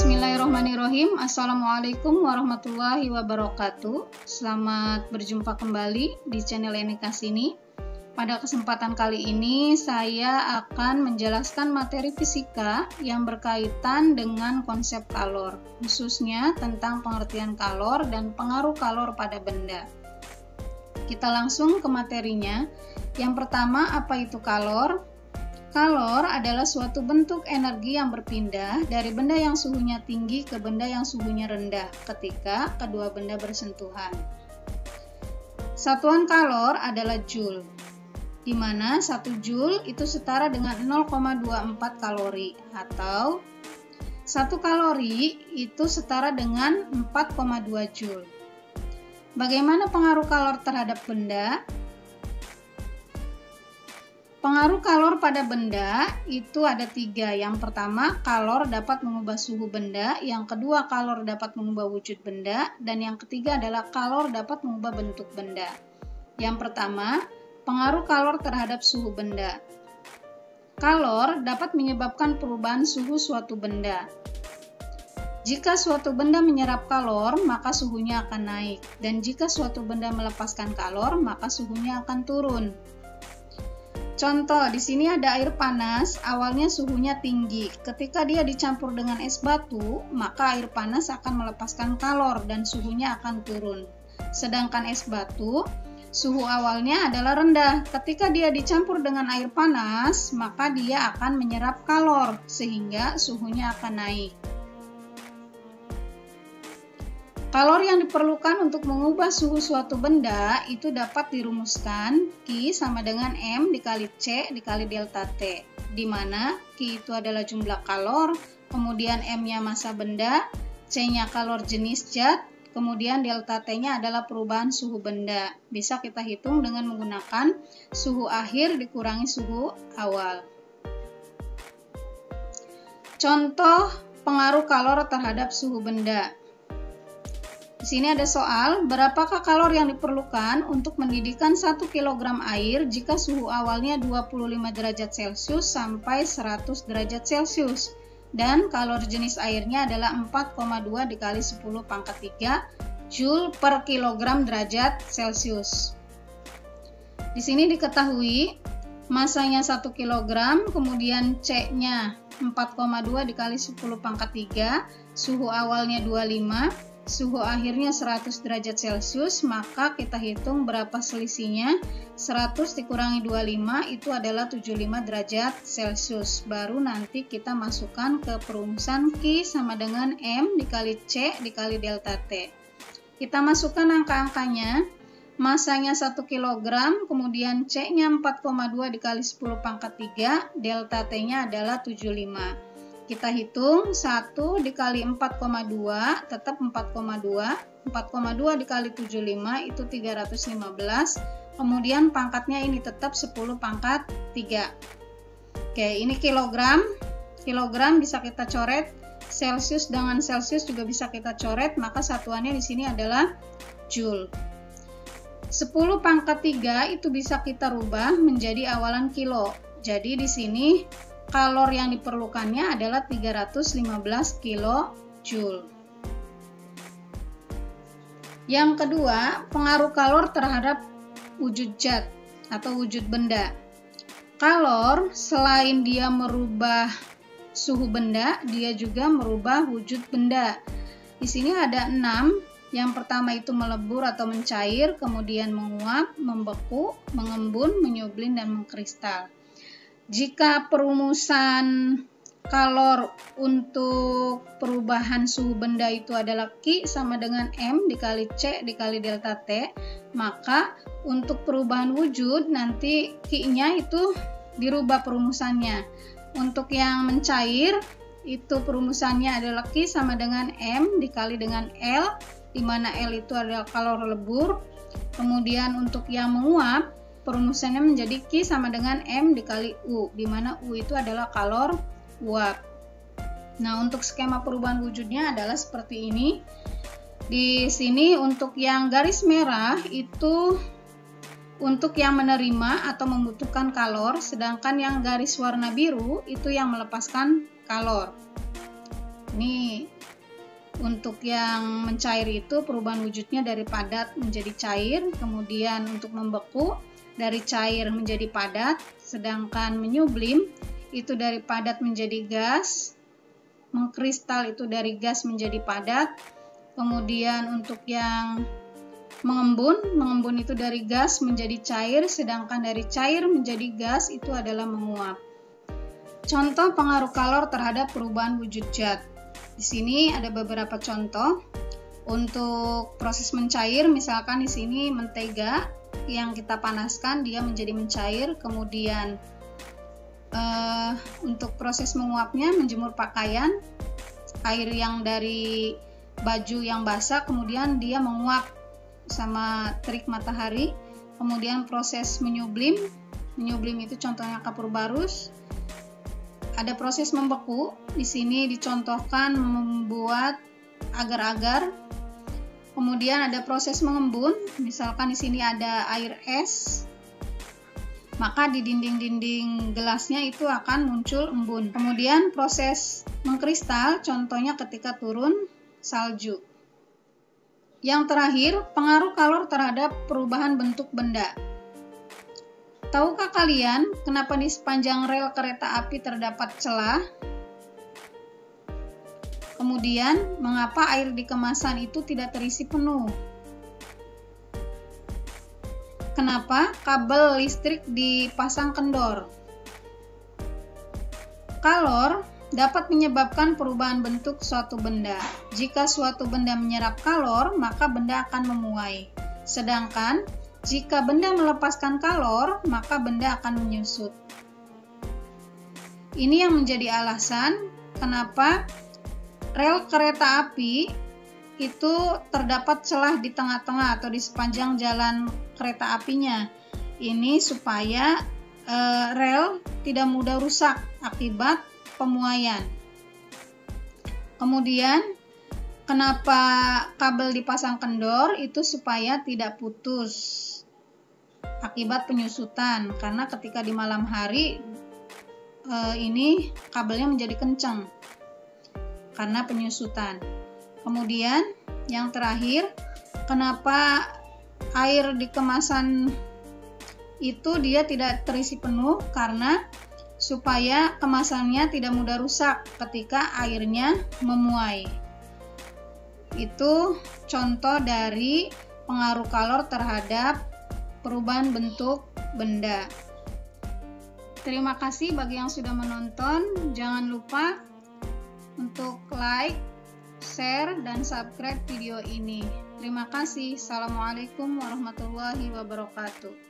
Bismillahirrahmanirrahim. Assalamualaikum warahmatullahi wabarakatuh. Selamat berjumpa kembali di channel Enika Sini. Pada kesempatan kali ini saya akan menjelaskan materi fisika yang berkaitan dengan konsep kalor, khususnya tentang pengertian kalor dan pengaruh kalor pada benda. Kita langsung ke materinya. Yang pertama, apa itu kalor? Kalor adalah suatu bentuk energi yang berpindah dari benda yang suhunya tinggi ke benda yang suhunya rendah ketika kedua benda bersentuhan. Satuan kalor adalah joule, di mana 1 joule itu setara dengan 0,24 kalori, atau 1 kalori itu setara dengan 4,2 joule. Bagaimana pengaruh kalor terhadap benda? Pengaruh kalor pada benda itu ada 3. Yang pertama, kalor dapat mengubah suhu benda. Yang kedua, kalor dapat mengubah wujud benda. Dan yang ketiga adalah kalor dapat mengubah bentuk benda. Yang pertama, pengaruh kalor terhadap suhu benda. Kalor dapat menyebabkan perubahan suhu suatu benda. Jika suatu benda menyerap kalor, maka suhunya akan naik. Dan jika suatu benda melepaskan kalor, maka suhunya akan turun. Contoh, di sini ada air panas, awalnya suhunya tinggi. Ketika dia dicampur dengan es batu, maka air panas akan melepaskan kalor dan suhunya akan turun. Sedangkan es batu, suhu awalnya adalah rendah. Ketika dia dicampur dengan air panas, maka dia akan menyerap kalor, sehingga suhunya akan naik. Kalor yang diperlukan untuk mengubah suhu suatu benda itu dapat dirumuskan Q sama dengan M dikali C dikali delta T, di mana Q itu adalah jumlah kalor, kemudian M-nya massa benda, C-nya kalor jenis zat, kemudian delta T-nya adalah perubahan suhu benda. Bisa kita hitung dengan menggunakan suhu akhir dikurangi suhu awal. Contoh pengaruh kalor terhadap suhu benda. Di sini ada soal, berapakah kalor yang diperlukan untuk mendidihkan 1 kg air jika suhu awalnya 25 derajat Celcius sampai 100 derajat Celcius dan kalor jenis airnya adalah 4,2 dikali 10 pangkat 3 Joule per kilogram derajat Celcius. Di sini diketahui masanya 1 kg, kemudian C-nya 4,2 dikali 10 pangkat 3, suhu awalnya 25, suhu akhirnya 100 derajat Celcius, maka kita hitung berapa selisihnya. 100 dikurangi 25 itu adalah 75 derajat Celcius. Baru nanti kita masukkan ke perumusan Q sama dengan M dikali C dikali delta T. Kita masukkan angka-angkanya. Masanya 1 kg, kemudian C-nya 4,2 dikali 10 pangkat 3, delta T-nya adalah 75. Kita hitung 1 dikali 4,2 tetap 4,2 dikali 75 itu 315, kemudian pangkatnya ini tetap 10 pangkat 3. Oke, ini kilogram bisa kita coret, Celcius dengan Celcius juga bisa kita coret, maka satuannya di sini adalah joule. 10 pangkat 3 itu bisa kita rubah menjadi awalan kilo. Jadi di sini kalor yang diperlukannya adalah 315 kilojoule. Yang kedua, pengaruh kalor terhadap wujud zat atau wujud benda. Kalor selain dia merubah suhu benda, dia juga merubah wujud benda. Di sini ada 6. Yang pertama itu melebur atau mencair, kemudian menguap, membeku, mengembun, menyublin, dan mengkristal. Jika perumusan kalor untuk perubahan suhu benda itu adalah Q sama dengan M dikali C dikali delta T, maka untuk perubahan wujud nanti Q-nya itu dirubah perumusannya. Untuk yang mencair itu perumusannya adalah Q sama dengan M dikali dengan L, di mana L itu adalah kalor lebur. Kemudian untuk yang menguap perumusannya menjadi Q sama dengan M dikali U, di mana U itu adalah kalor uap. Nah, untuk skema perubahan wujudnya adalah seperti ini. Di sini untuk yang garis merah itu untuk yang menerima atau membutuhkan kalor, sedangkan yang garis warna biru itu yang melepaskan kalor. Ini untuk yang mencair itu perubahan wujudnya dari padat menjadi cair, kemudian untuk membeku dari cair menjadi padat, sedangkan menyublim itu dari padat menjadi gas, mengkristal itu dari gas menjadi padat, kemudian untuk yang mengembun itu dari gas menjadi cair, sedangkan dari cair menjadi gas itu adalah menguap. Contoh pengaruh kalor terhadap perubahan wujud zat. Di sini ada beberapa contoh. Untuk proses mencair, misalkan di sini mentega yang kita panaskan dia menjadi mencair, kemudian untuk proses menguapnya menjemur pakaian, air yang dari baju yang basah kemudian dia menguap sama terik matahari. Kemudian proses menyublim itu contohnya kapur barus. Ada proses membeku, di sini dicontohkan membuat agar-agar. Kemudian ada proses mengembun, misalkan di sini ada air es, maka di dinding-dinding gelasnya itu akan muncul embun. Kemudian proses mengkristal, contohnya ketika turun salju. Yang terakhir, pengaruh kalor terhadap perubahan bentuk benda. Tahukah kalian kenapa di sepanjang rel kereta api terdapat celah? Kemudian, mengapa air di kemasan itu tidak terisi penuh? Kenapa kabel listrik dipasang kendor? Kalor dapat menyebabkan perubahan bentuk suatu benda. Jika suatu benda menyerap kalor, maka benda akan memuai. Sedangkan jika benda melepaskan kalor, maka benda akan menyusut. Ini yang menjadi alasan kenapa rel kereta api itu terdapat celah di tengah-tengah atau di sepanjang jalan kereta apinya. Ini supaya rel tidak mudah rusak akibat pemuaian. Kemudian, kenapa kabel dipasang kendor? Itu supaya tidak putus akibat penyusutan, karena ketika di malam hari ini kabelnya menjadi kencang karena penyusutan. Kemudian yang terakhir, kenapa air di kemasan itu dia tidak terisi penuh? Karena supaya kemasannya tidak mudah rusak ketika airnya memuai. Itu contoh dari pengaruh kalor terhadap perubahan bentuk benda. Terima kasih bagi yang sudah menonton. Jangan lupa untuk like, share, dan subscribe video ini. Terima kasih. Assalamualaikum warahmatullahi wabarakatuh.